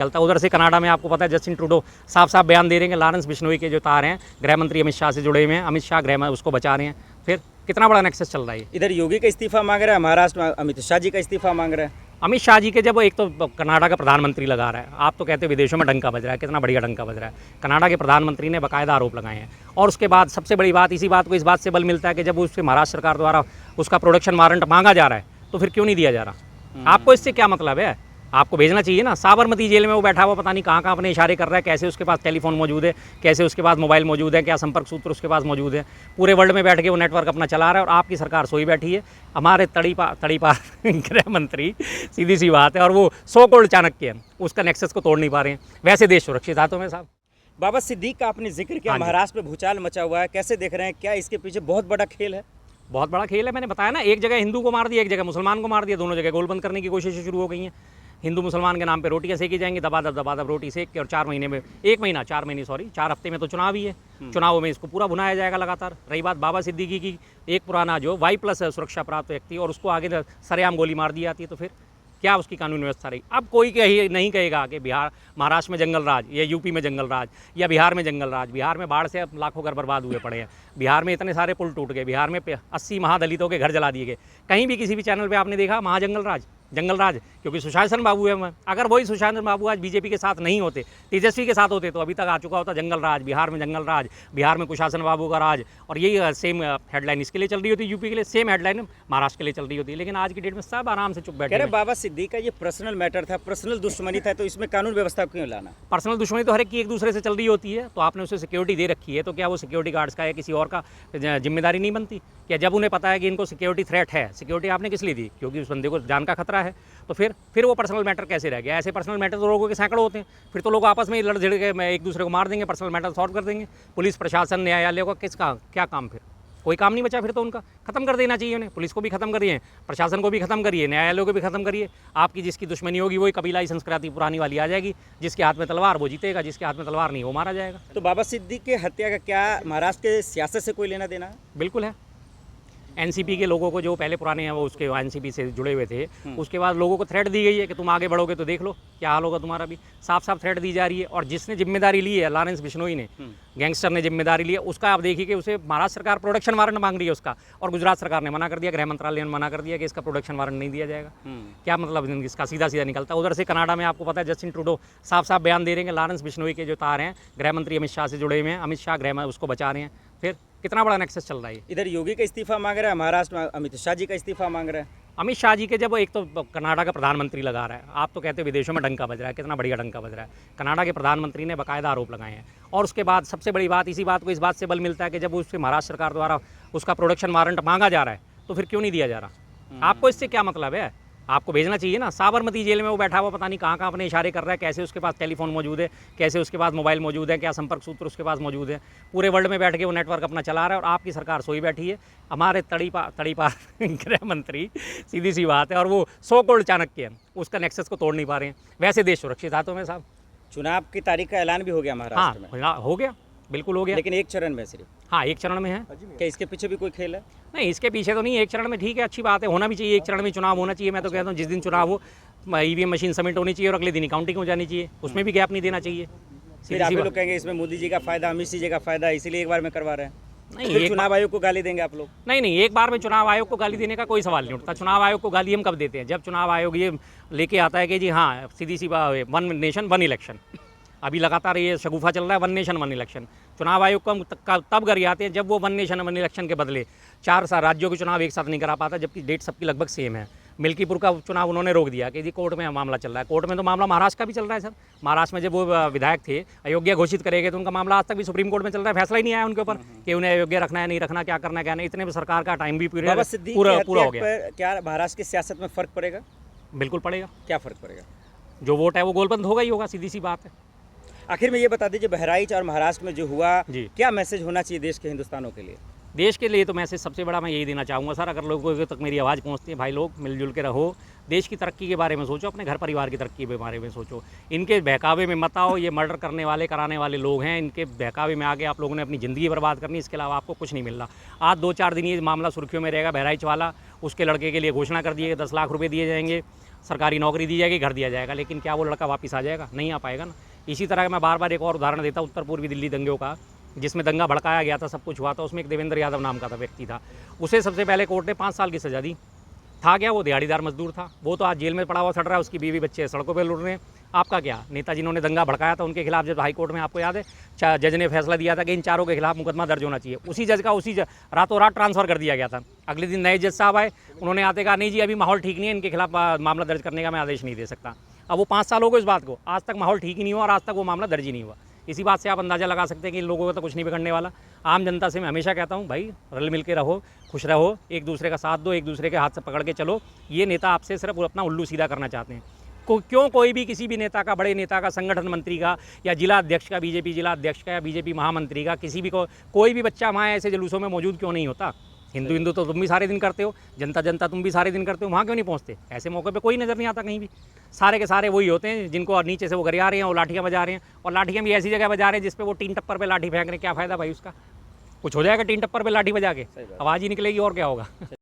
चलता उधर से कनाडा में आपको पता है जस्टिन ट्रूडो साफ साफ बयान दे रहे हैं कि लॉरेंस बिश्नोई के जो तार हैं गृह मंत्री अमित शाह से जुड़े हुए हैं, अमित शाह गृह उसको बचा रहे हैं। फिर कितना बड़ा नेक्सस चल रहा है। इधर योगी का इस्तीफा मांग रहा है, महाराष्ट्र में अमित शाह जी का इस्तीफा मांग रहा है। अमित शाह जी के जब एक तो कनाडा का प्रधानमंत्री लगा रहा है, आप तो कहते हो विदेशों में डंका बज रहा है, कितना बढ़िया डंका बज रहा है। कनाडा के प्रधानमंत्री ने बाकायदा आरोप लगाए हैं। और उसके बाद सबसे बड़ी बात इसी बात को इस बात से बल मिलता है कि जब उससे महाराष्ट्र सरकार द्वारा उसका प्रोडक्शन वारंट मांगा जा रहा है तो फिर क्यों नहीं दिया जा रहा। आपको इससे क्या मतलब है, आपको भेजना चाहिए ना। साबरमती जेल में वो बैठा हुआ पता नहीं कहाँ कहाँ अपने इशारे कर रहा है, कैसे उसके पास टेलीफोन मौजूद है, कैसे उसके पास मोबाइल मौजूद है, क्या संपर्क सूत्र उसके पास मौजूद है। पूरे वर्ल्ड में बैठ के वो नेटवर्क अपना चला रहा है और आपकी सरकार सोई बैठी है। हमारे तड़ीपार गृह मंत्री, सीधी सी बात है, और वो सो कोल्ड चाणक्य है, उसका नेक्सस को तोड़ नहीं पा रहे हैं। वैसे देश सुरक्षित हाथों में साहब। बाबा सिद्दीक का आपने जिक्र किया, महाराष्ट्र में भूचाल मचा हुआ है, कैसे देख रहे हैं, क्या इसके पीछे बहुत बड़ा खेल है? बहुत बड़ा खेल है। मैंने बताया ना, एक जगह हिंदू को मार दिया, एक जगह मुसलमान को मार दिया, दोनों जगह गोलबंद करने की कोशिशें शुरू हो गई हैं। हिंदू मुसलमान के नाम पे रोटियां सेकी जाएंगी, दबादब रोटी सेक के, और 4 महीने में 4 हफ्ते में तो चुनाव ही है। चुनावों में इसको पूरा भुनाया जाएगा लगातार। रही बात बाबा सिद्दीकी की, एक पुराना जो Y+ सुरक्षा प्राप्त व्यक्ति, और उसको आगे सरेआम गोली मार दी जाती है, तो फिर क्या उसकी कानून व्यवस्था रही। अब कोई नहीं कहेगा कि महाराष्ट्र में जंगल राज, या यूपी में जंगल राज, या बिहार में जंगल राज। बिहार में बाढ़ से लाखों घर बर्बाद हुए पड़े हैं। बिहार में इतने सारे पुल टूट गए, बिहार में 80 महादलितों के घर जला दिए गए। कहीं भी किसी भी चैनल पे आपने देखा महाजंगल राज, जंगल राज? क्योंकि सुशासन बाबू है। अगर वही सुशासन बाबू आज बीजेपी के साथ नहीं होते, तेजस्वी के साथ होते, तो अभी तक आ चुका होता जंगल राज। बिहार में जंगल राज, बिहार में कुशासन बाबू का राज। और यही सेम हेडलाइन इसके लिए चल रही होती, यूपी के लिए सेम हेडलाइन महाराष्ट्र के लिए चल रही होती है। लेकिन आज की डेट में सब आराम से चुप बैठे। अरे बाबा सिद्दीक का ये पर्सनल मैटर था, पर्सनल दुश्मनी था, तो इसमें कानून व्यवस्था क्यों लाना? पर्सनल दुश्मनी तो हर एक की एक दूसरे से चल रही होती है। तो आपने उसे सिक्योरिटी दे रखी है, तो क्या वो सिक्योरिटी गार्ड्स का या किसी और का जिम्मेदारी नहीं बनती? क्या जब उन्हें पता है कि इनको सिक्योरिटी थ्रेट है, सिक्योरिटी आपने किस लिए दी? क्योंकि उस बंदे को जान का खतरा है। तो फिर वो पर्सनल मैटर कैसे रह गया? ऐसे पर्सनल मैटर तो लोगों के सैकड़ों होते हैं। फिर तो लोग आपस में लड़ झड़ के एक दूसरे को मार देंगे, पर्सनल मैटर सॉल्व कर देंगे। पुलिस प्रशासन न्यायालय का किसका क्या काम? फिर कोई काम नहीं बचा। फिर तो उनका खत्म कर देना चाहिए उन्हें। पुलिस को भी खत्म करिए, प्रशासन को भी खत्म करिए, न्यायालयों को भी खत्म करिए। आपकी जिसकी दुश्मनी होगी वही कबीलाई संस्कृति पुरानी वाली आ जाएगी। जिसके हाथ में तलवार वो जीतेगा, जिसके हाथ में तलवार नहीं वो मारा जाएगा। तो बाबा सिद्दीक की हत्या का क्या महाराष्ट्र के सियासत से कोई लेना देना है? बिल्कुल है। एनसीपी के लोगों को, जो पहले पुराने हैं वो उसके एनसीपी से जुड़े हुए थे, उसके बाद लोगों को थ्रेट दी गई है कि तुम आगे बढ़ोगे तो देख लो क्या हाल होगा तुम्हारा भी। साफ साफ थ्रेट दी जा रही है। और जिसने जिम्मेदारी ली है, लॉरेंस बिश्नोई ने, गैंगस्टर ने जिम्मेदारी ली है, उसका आप देखिए कि उसे महाराष्ट्र सरकार प्रोडक्शन वारंट मांग रही है उसका, और गुजरात सरकार ने मना कर दिया, गृह मंत्रालय ने मना कर दिया कि इसका प्रोडक्शन वारंट नहीं दिया जाएगा। क्या मतलब इसका? सीधा सीधा निकलता है। उधर से कनाडा में आपको पता है जस्टिन ट्रूडो साफ साफ बयान दे रहे हैं कि लॉरेंस बिश्नोई के जो तार हैं गृह मंत्री अमित शाह से जुड़े हुए हैं, अमित शाह गृह उसको बचा रहे हैं। फिर कितना बड़ा नेक्सस चल रहा है। इधर योगी का इस्तीफा मांग रहा है, महाराष्ट्र में अमित शाह जी का इस्तीफा मांग रहा है। अमित शाह जी के जब एक तो कनाडा का प्रधानमंत्री लगा रहा है, आप तो कहते हो विदेशों में डंका बज रहा है, कितना बढ़िया डंका बज रहा है। कनाडा के प्रधानमंत्री ने बाकायदा आरोप लगाए हैं। और उसके बाद सबसे बड़ी बात इसी बात को इस बात से बल मिलता है कि जब उससे महाराष्ट्र सरकार द्वारा उसका प्रोडक्शन वारंट मांगा जा रहा है तो फिर क्यों नहीं दिया जा रहा। आपको इससे क्या मतलब है? आपको भेजना चाहिए ना। साबरमती जेल में वो बैठा हुआ पता नहीं कहाँ कहाँ अपने इशारे कर रहा है, कैसे उसके पास टेलीफोन मौजूद है, कैसे उसके पास मोबाइल मौजूद है, क्या संपर्क सूत्र उसके पास मौजूद है। पूरे वर्ल्ड में बैठ के वो नेटवर्क अपना चला रहा है और आपकी सरकार सोई बैठी है। हमारे तड़ीपार गृह मंत्री, सीधी सी बात है, और वो सो कोल्ड चाणक्य है, उसका नेक्सस को तोड़ नहीं पा रहे हैं। वैसे देश सुरक्षित हाथों में साहब। चुनाव की तारीख का ऐलान भी हो गया महाराष्ट्र में? हाँ, हो गया, बिल्कुल हो गया। लेकिन एक चरण में सिर्फ? हाँ, एक चरण में है। क्या इसके पीछे भी कोई खेल है? नहीं, इसके पीछे तो नहीं, एक चरण में ठीक है, अच्छी बात है, होना भी चाहिए। एक चरण में चुनाव होना चाहिए। मैं तो कहता हूँ जिस दिन चुनाव हो ईवीएम मशीन सबमिट होनी चाहिए और अगले दिन काउंटिंग हो जानी चाहिए, उसमें भी गैप नहीं देना चाहिए। फिर आप लोग कहेंगे इसमें मोदी जी का फायदा, अमित जी का फायदा, इसीलिए एक बार में करवा रहे हैं? नहीं, फिर चुनाव आयोग को गाली देंगे आप लोग? नहीं, एक बार में चुनाव आयोग को गाली देने का कोई सवाल नहीं उठता। चुनाव आयोग को गाली हम कब देते हैं? जब चुनाव आयोग ये लेके आता है कि जी हाँ, सीधी सी बात, 1 नेशन 1 इलेक्शन। अभी लगातार ये शगुफा चल रहा है, 1 नेशन 1 इलेक्शन। चुनाव आयोग को हम तब गरिए आते हैं जब वो 1 नेशन 1 इलेक्शन के बदले 4 राज्यों के चुनाव एक साथ नहीं करा पाता, जबकि डेट सबकी लगभग सेम है। मिल्कीपुर का चुनाव उन्होंने रोक दिया कि जी कोर्ट में मामला चल रहा है। कोर्ट में तो मामला महाराष्ट्र का भी चल रहा है सर। महाराष्ट्र में जब वो विधायक थे, अयोग्य घोषित करेंगे, तो उनका मामला आज तक भी सुप्रीम कोर्ट में चल रहा है। फैसला ही नहीं आया उनके ऊपर कि उन्हें अयोग्य रखना है नहीं रखना, क्या करना है क्या नहीं। इतने में सरकार का टाइम भी पूरा हो गया। क्या महाराष्ट्र की सियासत में फर्क पड़ेगा? बिल्कुल पड़ेगा। क्या फर्क पड़ेगा? जो वोट है वो गोलबंद होगा ही होगा, सीधी सी बात है। आखिर में ये बता दीजिए, बहराइच और महाराष्ट्र में जो हुआ, क्या मैसेज होना चाहिए देश के हिंदुस्तानों के लिए? देश के लिए तो मैसेज सबसे बड़ा मैं यही देना चाहूँगा सर, अगर लोगों तक मेरी आवाज़ पहुँचती है, भाई लोग मिलजुल के रहो, देश की तरक्की के बारे में सोचो, अपने घर परिवार की तरक्की के बारे में सोचो। इनके बहकावे में मत आओ। ये मर्डर करने वाले कराने वाले लोग हैं, इनके बहकावे में आके आप लोगों ने अपनी ज़िंदगी बर्बाद करनी, इसके अलावा आपको कुछ नहीं मिल रहा। आज 2-4 दिन ये मामला सुर्खियों में रहेगा, बहराइच वाला। उसके लड़के के लिए घोषणा कर दी है 10 लाख रुपये दिए जाएंगे। सरकारी नौकरी दी जाएगी, घर दिया जाएगा, लेकिन क्या वो लड़का वापस आ जाएगा? नहीं आ पाएगा ना। इसी तरह का मैं बार बार एक और उदाहरण देता हूँ, उत्तर पूर्वी दिल्ली दंगों का, जिसमें दंगा भड़काया गया था, सब कुछ हुआ था। उसमें एक देवेंद्र यादव नाम का था व्यक्ति था, उसे सबसे पहले कोर्ट ने 5 साल की सज़ा दी। था क्या? वो दिहाड़ीदार मजदूर था, वो तो आज जेल में पड़ा हुआ सड़ रहा है, उसकी बीवी बच्चे सड़कों पर लुट रहे हैं। आपका क्या? नेता जिन्होंने दंगा भड़काया था उनके खिलाफ जब हाई कोर्ट में, आपको याद है, जज ने फैसला दिया था कि इन चारों के खिलाफ मुकदमा दर्ज होना चाहिए, उसी जज का रातों रात ट्रांसफ़र कर दिया गया था। अगले दिन नए जज साहब आए, उन्होंने आते कहा नहीं जी अभी माहौल ठीक नहीं है, इनके खिलाफ मामला दर्ज करने का मैं आदेश नहीं दे सकता। अब वो 5 साल हो गए इस बात को, आज तक माहौल ठीक ही नहीं हुआ और आज तक वो मामला दर्ज ही नहीं हुआ। इसी बात से आप अंदाज़ा लगा सकते हैं कि इन लोगों को तो कुछ नहीं बिगड़ने वाला। आम जनता से मैं हमेशा कहता हूँ, भाई रल मिल के रहो, खुश रहो, एक दूसरे का साथ दो, एक दूसरे के हाथ से पकड़ के चलो। ये नेता आपसे सिर्फ अपना उल्लू सीधा करना चाहते हैं। क्यों कोई भी किसी भी नेता का, बड़े नेता का, संगठन मंत्री का, या जिला अध्यक्ष का, बीजेपी जिला अध्यक्ष का, या बीजेपी महामंत्री का, किसी भी कोई भी बच्चा वहाँ ऐसे जुलूसों में मौजूद क्यों नहीं होता? हिंदू तो तुम भी सारे दिन करते हो, जनता तुम भी सारे दिन करते हो, वहाँ क्यों नहीं पहुँचते? ऐसे मौके पे कोई नज़र नहीं आता कहीं भी। सारे के सारे वही होते हैं जिनको नीचे से वो गरिया रहे हैं, वो लाठियाँ बजा रहे हैं, और लाठियाँ भी ऐसी जगह बजा रहे हैं जिस पे वो टीन टप्पर पे लाठी फेंक रहे हैं। क्या फ़ायदा भाई उसका? कुछ हो जाएगा टीन टप्पर पे लाठी बजा के? आवाज़ ही निकलेगी और क्या होगा।